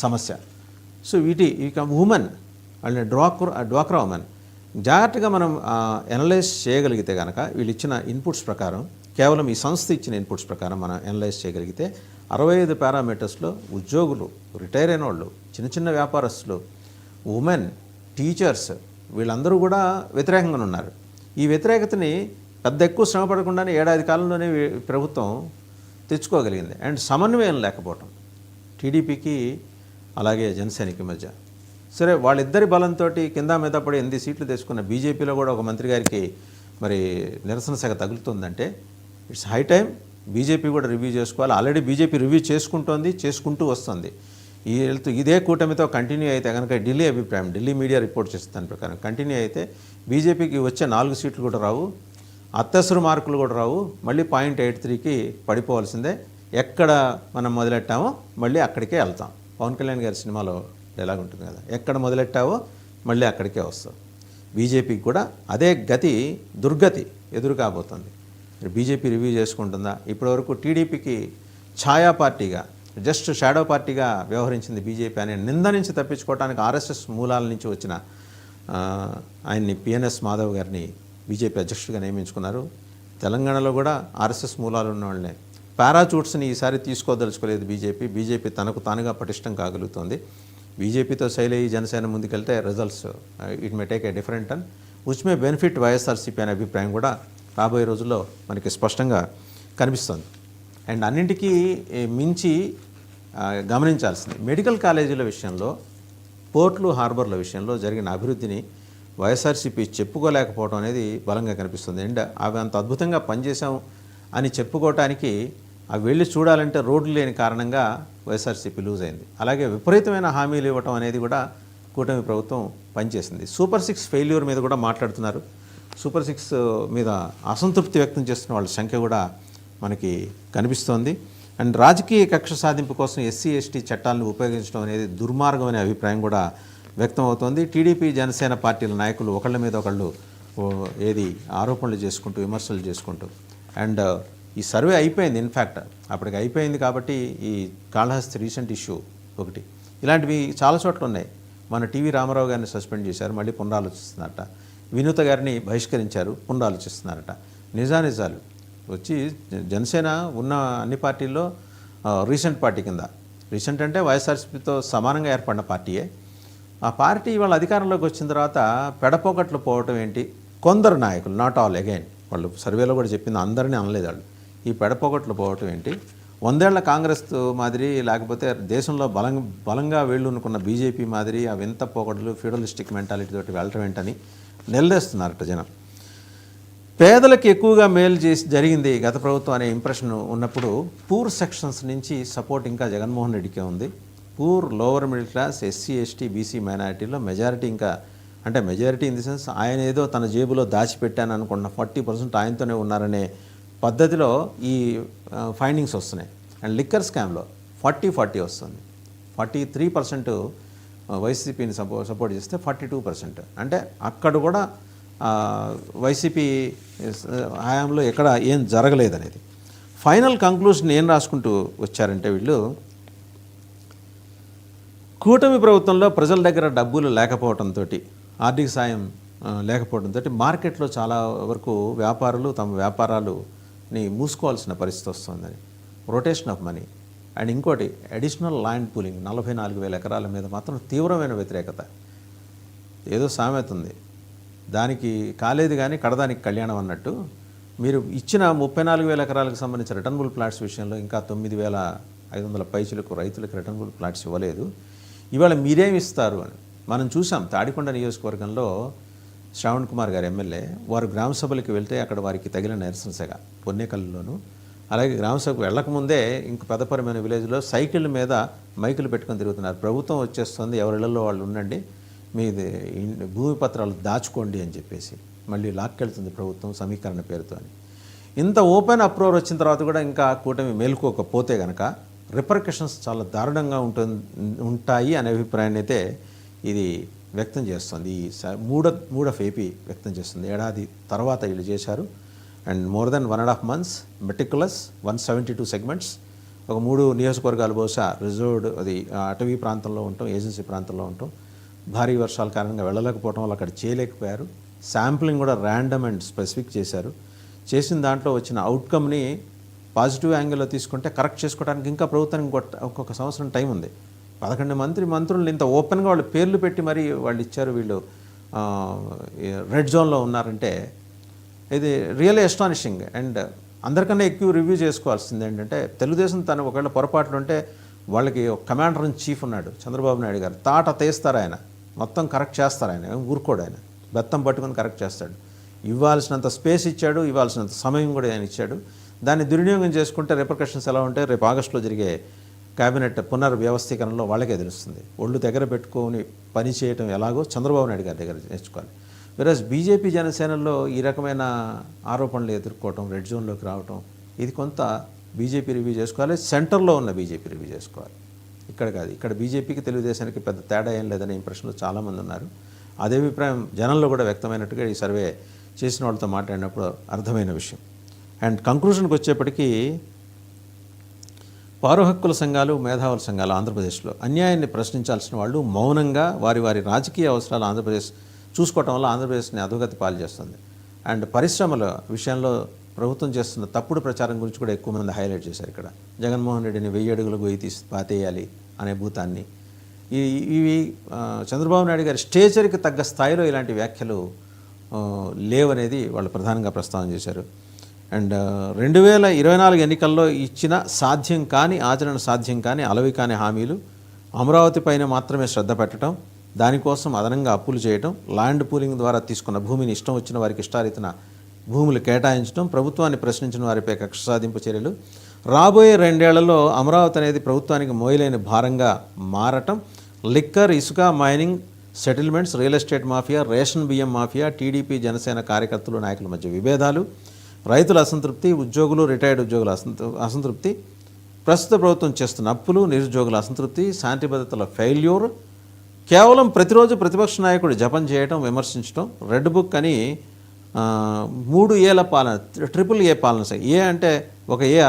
సమస్య. సో ఇక ఉమెన్ అంటే డ్వాక్రా ఉమెన్ జాగ్రత్తగా మనం అనలైజ్ చేయగలిగితే కనుక వీళ్ళు ఇచ్చిన ఇన్పుట్స్ ప్రకారం, కేవలం ఈ సంస్థ ఇచ్చిన ఇన్పుట్స్ ప్రకారం మనం అనలైజ్ చేయగలిగితే 65 పారామీటర్స్లో ఉద్యోగులు, రిటైర్ అయిన వాళ్ళు, చిన్న చిన్న వ్యాపారస్తులు, ఉమెన్, టీచర్స్ వీళ్ళందరూ కూడా వ్యతిరేకంగా ఉన్నారు. ఈ వ్యతిరేకతని పెద్ద ఎక్కువ శ్రమ పడకుండానే ఏడాది కాలంలోనే ప్రభుత్వం తెచ్చుకోగలిగింది. అండ్ సమన్వయం లేకపోవటం టీడీపీకి అలాగే జనసేనకి మధ్య. సరే, వాళ్ళిద్దరి బలంతో కింద మీద పడి 8 సీట్లు తెచ్చుకున్న బీజేపీలో కూడా ఒక మంత్రి గారికి మరి నిరసన సెగ తగులుతుందంటే ఇట్స్ హై టైం బీజేపీ కూడా రివ్యూ చేసుకోవాలి. ఆల్రెడీ బీజేపీ రివ్యూ చేసుకుంటూ వస్తుంది. ఇదే కూటమితో కంటిన్యూ అయితే కనుక ఢిల్లీ అభిప్రాయం, ఢిల్లీ మీడియా రిపోర్ట్ చేసిన దాని ప్రకారం కంటిన్యూ అయితే బీజేపీకి వచ్చే 4 సీట్లు కూడా రావు, అత్యవసర మార్కులు కూడా రావు, మళ్ళీ 0.83కి పడిపోవాల్సిందే. ఎక్కడ మనం మొదలెట్టామో మళ్ళీ అక్కడికే వెళ్తాం. పవన్ కళ్యాణ్ గారి సినిమాలో డైలాగ్ ఉంటుంది కదా, ఎక్కడ మొదలెట్టావో మళ్ళీ అక్కడికే వస్తాం. బీజేపీకి కూడా అదే దుర్గతి ఎదురు కాబోతుంది. బీజేపీ రివ్యూ చేసుకుంటుందా? ఇప్పటివరకు టీడీపీకి ఛాయా పార్టీగా, జస్ట్ షాడో పార్టీగా వ్యవహరించింది బీజేపీ అనే నింద నుంచి తప్పించుకోవడానికి ఆర్ఎస్ఎస్ మూలాల నుంచి వచ్చిన ఆయన్ని పిఎన్ఎస్ మాధవ్ గారిని బీజేపీ అధ్యక్షుడిగా నియమించుకున్నారు. తెలంగాణలో కూడా ఆర్ఎస్ఎస్ మూలాలు ఉన్న వాళ్ళనే. పారాచూట్స్ని ఈసారి తీసుకోదలుచుకోలేదు బీజేపీ తనకు తానుగా పటిష్టం కాగలుగుతుంది. బీజేపీతో శైలి జనసేన ముందుకెళ్తే results it may take a different turn which may benefit YSRCP అనే అభిప్రాయం కూడా రాబోయే రోజుల్లో మనకి స్పష్టంగా కనిపిస్తుంది. అండ్ అన్నింటికీ మించి గమనించాల్సింది మెడికల్ కాలేజీల విషయంలో, పోర్ట్లు హార్బర్ల విషయంలో జరిగిన అభివృద్ధిని వైఎస్ఆర్సీపీ చెప్పుకోలేకపోవడం అనేది బలంగా కనిపిస్తుంది. అండ్ అవి అంత అద్భుతంగా పనిచేసాం అని చెప్పుకోవటానికి అవి వెళ్ళి చూడాలంటే రోడ్లు లేని కారణంగా వైఎస్ఆర్సీపీ లూజ్ అయింది. అలాగే విపరీతమైన హామీలు ఇవ్వటం అనేది కూడా కూటమి ప్రభుత్వం పనిచేసింది. సూపర్ 6 ఫెయిల్యూర్ మీద కూడా మాట్లాడుతున్నారు. సూపర్ 6 మీద అసంతృప్తి వ్యక్తం చేస్తున్న వాళ్ళ సంఖ్య కూడా మనకి కనిపిస్తోంది. అండ్ రాజకీయ కక్ష సాధింపు కోసం ఎస్సీ ఎస్టీ చట్టాలను ఉపయోగించడం అనేది దుర్మార్గం అనే అభిప్రాయం కూడా వ్యక్తం అవుతోంది. టీడీపీ జనసేన పార్టీల నాయకులు ఒకళ్ళ మీద ఒకళ్ళు ఆరోపణలు చేసుకుంటూ, విమర్శలు చేసుకుంటూ, అండ్ ఈ సర్వే అయిపోయింది. ఇన్ఫ్యాక్ట్ అప్పటికి అయిపోయింది కాబట్టి ఈ కాళహస్తి రీసెంట్ ఇష్యూ ఒకటి, ఇలాంటివి చాలా చోట్ల ఉన్నాయి. మన టీవీ రామారావు గారిని సస్పెండ్ చేశారు, మళ్ళీ పునరాలోచిస్తున్నారట. వినూత గారిని బహిష్కరించారు, పునరాలోచిస్తున్నారట. నిజాలు వచ్చి జనసేన ఉన్న అన్ని పార్టీల్లో రీసెంట్ పార్టీ కింద, రీసెంట్ అంటే వైఎస్ఆర్సీపీతో సమానంగా ఏర్పడిన పార్టీయే. ఆ పార్టీ వాళ్ళ అధికారంలోకి వచ్చిన తర్వాత పెడపోకట్లు పోవటం ఏంటి? కొందరు నాయకులు, నాట్ ఆల్, అగైన్ వాళ్ళు సర్వేలో కూడా చెప్పింది, అందరినీ అనలేదు వాళ్ళు. ఈ పెడపోకట్లు పోవటం ఏంటి? 100 ఏళ్ల కాంగ్రెస్ మాదిరి, లేకపోతే దేశంలో బలంగా వేళ్ళునుకున్న బీజేపీ మాదిరి ఆ వింత పోకట్లు, ఫ్యూడలిస్టిక్ మెంటాలిటీ తోటి వెళ్ళటం ఏంటని నిలదీస్తున్నారట జనం. పేదలకు ఎక్కువగా మేలు జరిగింది గత ప్రభుత్వం అనే ఇంప్రెషన్ ఉన్నప్పుడు పూర్ సెక్షన్స్ నుంచి సపోర్ట్ ఇంకా జగన్మోహన్ రెడ్డికే ఉంది. Poor, lower middle class, SC ST BC మైనారిటీలో మెజారిటీ, ఇంకా అంటే మెజారిటీ ఇన్ ది సెన్స్ ఆయన ఏదో తన జేబులో దాచిపెట్టాను అనుకున్న 40% ఆయనతోనే ఉన్నారనే పద్ధతిలో ఈ ఫైండింగ్స్ వస్తున్నాయి. అండ్ లిక్కర్ స్కామ్లో 40 వస్తుంది. 43% వైసీపీని సపోర్ట్ చేస్తే 42%. అంటే అక్కడ కూడా వైసీపీ హయాంలో ఎక్కడ ఏం జరగలేదనేది. ఫైనల్ కంక్లూజన్ ఏం రాసుకుంటూ వచ్చారంటే వీళ్ళు, కూటమి ప్రభుత్వంలో ప్రజల దగ్గర డబ్బులు లేకపోవడంతో, ఆర్థిక సాయం లేకపోవడంతో మార్కెట్లో చాలా వరకు వ్యాపారులు తమ వ్యాపారాలని మూసుకోవాల్సిన పరిస్థితి వస్తుందని, రొటేషన్ ఆఫ్ మనీ. అండ్ ఇంకోటి అడిషనల్ ల్యాండ్ పూలింగ్, 44,000 ఎకరాల మీద మాత్రం తీవ్రమైన వ్యతిరేకత. ఏదో సామెత ఉంది, దానికి కాలేదు కానీ కడదానికి కళ్యాణం అన్నట్టు. మీరు ఇచ్చిన 34,000 ఎకరాలకు సంబంధించిన రిటర్నబుల్ ప్లాట్స్ విషయంలో ఇంకా 9,500 పైచులకు రైతులకు రిటర్నబుల్ ప్లాట్స్ ఇవ్వలేదు. ఇవాళ మీరేమి ఇస్తారు అని మనం చూసాం. తాడికొండ నియోజకవర్గంలో శ్రావణ్ కుమార్ గారు ఎమ్మెల్యే, వారు గ్రామ సభలకు వెళ్తే అక్కడ వారికి తగిన నిరసన సెగ పొన్నేకల్లోనూ. అలాగే గ్రామ సభకు వెళ్లకముందే ఇంక పెద్దపరమైన విలేజ్లో సైకిళ్ళ మీద మైకులు పెట్టుకొని తిరుగుతున్నారు. ప్రభుత్వం వచ్చేస్తుంది, ఎవరిళ్లలో వాళ్ళు ఉండండి, మీది భూమి పత్రాలు దాచుకోండి అని చెప్పేసి మళ్ళీ లాక్కెళ్తుంది ప్రభుత్వం సమీకరణ పేరుతో అని. ఇంత ఓపెన్ అప్రోర్ వచ్చిన తర్వాత కూడా ఇంకా కూటమి మేల్కోకపోతే కనుక రిపర్కషన్స్ చాలా దారుణంగా ఉంటాయి అనే అభిప్రాయాన్ని అయితే ఇది వ్యక్తం చేస్తుంది. ఈ మూడ్ ఆఫ్ ఏపీ వ్యక్తం చేస్తుంది. ఏడాది తర్వాత వీళ్ళు చేశారు. And more than 1.5 months meticulous 172 segments ఒక 3 నియోజకవర్గాలు బహుశా రిజర్వ్డ్ అది అటవీ ప్రాంతంలో ఉంటాం, ఏజెన్సీ ప్రాంతంలో ఉంటాం. భారీ వర్షాల కారణంగా వెళ్ళలేకపోవడం వల్ల అక్కడ చేయలేకపోయారు. శాంప్లింగ్ కూడా ర్యాండమ్ అండ్ స్పెసిఫిక్ చేశారు. చేసిన దాంట్లో వచ్చిన అవుట్కమ్ని పాజిటివ్ యాంగిల్లో తీసుకుంటే కరెక్ట్ చేసుకోవడానికి ఇంకా ప్రభుత్వానికి ఒక్కొక్క సంవత్సరం టైం ఉంది. 11 మంత్రులు ఇంత ఓపెన్గా వాళ్ళు పేర్లు పెట్టి మరీ వాళ్ళు ఇచ్చారు. వీళ్ళు రెడ్ జోన్లో ఉన్నారంటే ఇది రియల్లీ అస్టానిషింగ్. అండ్ అందరికన్నా ఎక్కువ రివ్యూ చేసుకోవాల్సింది ఏంటంటే తెలుగుదేశం తను ఒకవేళ పొరపాట్లు ఉంటే వాళ్ళకి ఒక కమాండర్ ఇన్ చీఫ్ ఉన్నాడు చంద్రబాబు నాయుడు గారు. తాట తీస్తారు ఆయన, మొత్తం కరెక్ట్ చేస్తారు ఆయన, ఊరుకోడు ఆయన, బెత్తం పట్టుకొని కరెక్ట్ చేస్తాడు. ఇవ్వాల్సినంత స్పేస్ ఇచ్చాడు, ఇవ్వాల్సినంత సమయం కూడా ఆయన ఇచ్చాడు. దాన్ని దుర్వినియోగం చేసుకుంటే రిపర్కషన్స్ ఎలా ఉంటాయి రేపు ఆగస్టులో జరిగే కేబినెట్ పునర్వ్యవస్థీకరణలో వాళ్ళకే తెలుస్తుంది. ఒళ్ళు దగ్గర పెట్టుకొని పని చేయటం ఎలాగో చంద్రబాబు నాయుడు గారి దగ్గర నేర్చుకోవాలి. వెరస్ బీజేపీ జనసేనలో ఈ రకమైన ఆరోపణలు ఎదుర్కోవటం, రెడ్ జోన్లోకి రావటం, ఇది కొంత బీజేపీ రివ్యూ చేసుకోవాలి. సెంటర్లో ఉన్న బీజేపీ రివ్యూ చేసుకోవాలి. ఇక్కడ కాదు. ఇక్కడ బీజేపీకి తెలుగుదేశానికి పెద్ద తేడా ఏం లేదనే ఇంప్రెషన్లో చాలామంది ఉన్నారు. అదే అభిప్రాయం జనంలో కూడా వ్యక్తమైనట్టుగా ఈ సర్వే చేసిన వాళ్ళతో మాట్లాడినప్పుడు అర్థమైన విషయం. అండ్ కంక్లూషన్కి వచ్చేప్పటికీ పౌర హక్కుల సంఘాలు, మేధావుల సంఘాలు ఆంధ్రప్రదేశ్లో అన్యాయాన్ని ప్రశ్నించాల్సిన వాళ్ళు మౌనంగా వారి వారి రాజకీయ అవసరాలు ఆంధ్రప్రదేశ్ చూసుకోవటం వల్ల ఆంధ్రప్రదేశ్ని అధోగతి పాలు చేస్తుంది. అండ్ పరిశ్రమల విషయంలో ప్రభుత్వం చేస్తున్న తప్పుడు ప్రచారం గురించి కూడా ఎక్కువ మంది హైలైట్ చేశారు. ఇక్కడ జగన్మోహన్ రెడ్డిని 1000 అడుగుల గొయ్యి తీసి పాతేయాలి అనే భూతాన్ని, ఇవి చంద్రబాబు నాయుడు గారి స్టేచర్కి తగ్గ స్థాయిలో ఇలాంటి వ్యాఖ్యలు లేవనేది వాళ్ళు ప్రధానంగా ప్రస్తావన చేశారు. అండ్ 2024 ఎన్నికల్లో ఇచ్చిన సాధ్యం కాని, ఆచరణ సాధ్యం కాని, అలవి కాని హామీలు, అమరావతి పైన మాత్రమే శ్రద్ధ పెట్టడం, దానికోసం అదనంగా అప్పులు చేయడం, ల్యాండ్ పూలింగ్ ద్వారా తీసుకున్న భూమిని ఇష్టం వచ్చిన వారికి ఇష్టారీతిన భూములు కేటాయించడం, ప్రభుత్వాన్ని ప్రశ్నించిన వారిపై కక్ష సాధింపు చర్యలు, రాబోయే 2 ఏళ్లలో అమరావతి అనేది ప్రభుత్వానికి మోయలేని భారంగా మారటం, లిక్కర్, ఇసుక, mining, settlements, real estate mafia, ration బియ్యం మాఫియా, టీడీపీ జనసేన కార్యకర్తలు నాయకుల మధ్య విభేదాలు, రైతుల అసంతృప్తి, ఉద్యోగులు, రిటైర్డ్ ఉద్యోగుల అసంతృప్తి, ప్రస్తుత ప్రభుత్వం చేస్తున్న అప్పులు, నిరుద్యోగుల అసంతృప్తి, శాంతి భద్రతల ఫెయిల్యూర్, కేవలం ప్రతిరోజు ప్రతిపక్ష నాయకుడు జపం చేయడం, విమర్శించడం, రెడ్ బుక్ అని 3 ఏళ్ల పాలన, ట్రిపుల్ ఏ పాలన. ఏ అంటే ఒక ఏ